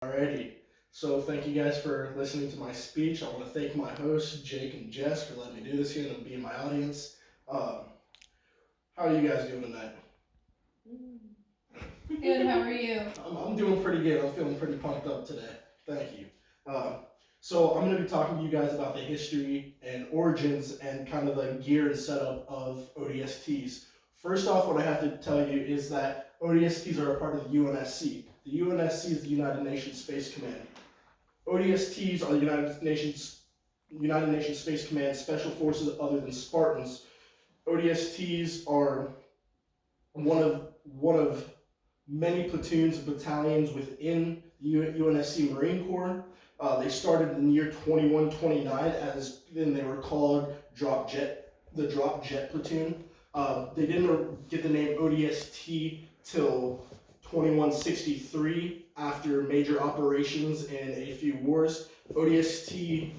Alrighty, so thank you guys for listening to my speech. I want to thank my hosts, Jake and Jess, for letting me do this here and being my audience. Um, how are you guys doing tonight? Good, how are you? I'm doing pretty good. I'm feeling pretty pumped up today. Thank you. So I'm going to be talking to you guys about the history and origins and kind of the gear and setup of ODSTs. First off, what I have to tell you is that ODSTs are a part of the UNSC. The UNSC is the United Nations Space Command. ODSTs are the United Nations Space Command special forces other than Spartans. ODSTs are one of many platoons and battalions within the UNSC Marine Corps. They started in the year 2129 as then they were called the Drop Jet Platoon. They didn't get the name ODST till 2163 after major operations and a few wars. ODST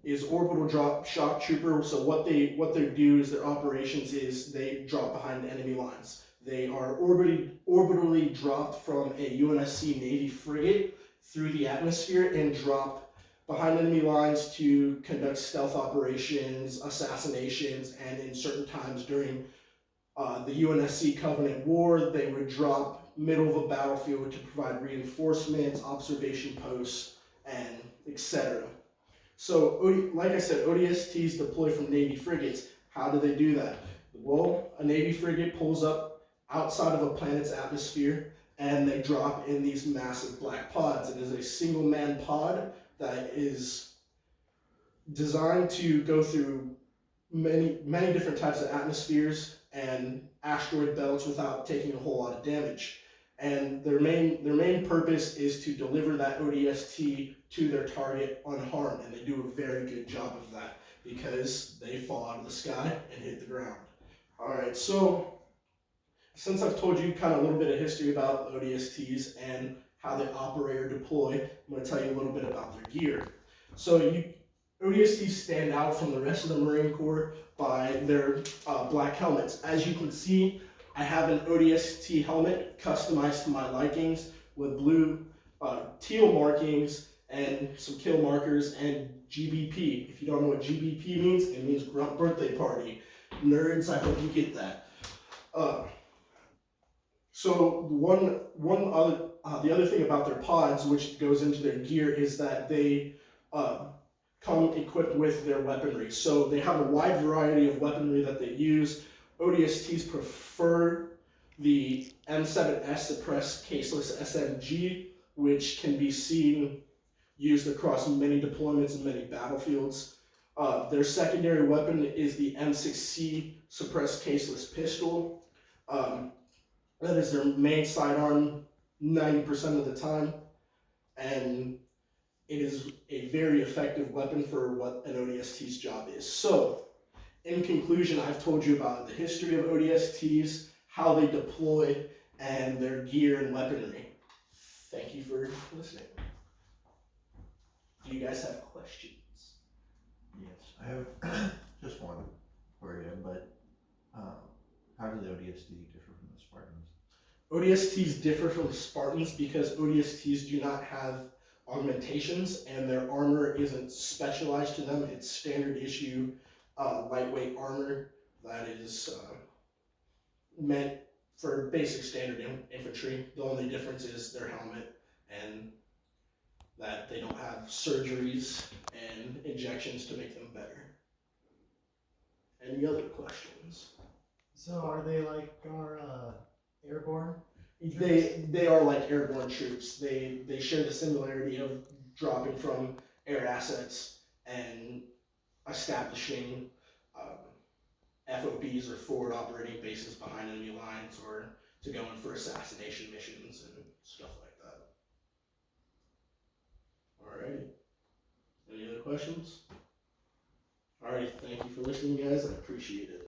is orbital drop shock trooper. So what they do is their operations is they drop behind the enemy lines. They are orbitally dropped from a UNSC Navy frigate through the atmosphere and drop behind enemy lines to conduct stealth operations, assassinations, and in certain times during the UNSC Covenant War, they would drop middle of a battlefield to provide reinforcements, observation posts, and etc. So, like I said, ODSTs deploy from Navy frigates. How do they do that? Well, a Navy frigate pulls up outside of a planet's atmosphere and they drop in these massive black pods. It is a single man pod that is designed to go through many different types of atmospheres and asteroid belts without taking a whole lot of damage. And their main purpose is to deliver that ODST to their target unharmed, and they do a very good job of that because they fall out of the sky and hit the ground. Alright, so since I've told you kind of a little bit of history about ODSTs and how they operate or deploy, I'm going to tell you a little bit about their gear. So ODSTs stand out from the rest of the Marine Corps by their black helmets. As you can see, I have an ODST helmet customized to my likings with blue teal markings and some kill markers and GBP. If you don't know what GBP means, it means Grunt Birthday Party. Nerds, I hope you get that. So the other thing about their pods, which goes into their gear, is that they come equipped with their weaponry. So they have a wide variety of weaponry that they use. ODSTs prefer the M7S suppressed caseless SMG, which can be used across many deployments and many battlefields. Their secondary weapon is the M6C suppressed caseless pistol. That is their main sidearm 90% of the time, and it is a very effective weapon for what an ODST's job is. So, in conclusion, I've told you about the history of ODSTs, how they deploy, and their gear and weaponry. Thank you for listening. Do you guys have questions? Yes, I have just one for you, but how do the ODST differ from the Spartans? ODSTs differ from the Spartans because ODSTs do not have augmentations and their armor isn't specialized to them. It's standard issue lightweight armor that is meant for basic standard infantry. The only difference is their helmet and that they don't have surgeries and injections to make them better. Any other questions? So are they like our airborne troops? They are like airborne troops. They share the similarity of dropping from air assets and establishing FOBs or forward operating bases behind enemy lines, or to go in for assassination missions and stuff like that. Alrighty. Any other questions? Alright, thank you for listening, guys. I appreciate it.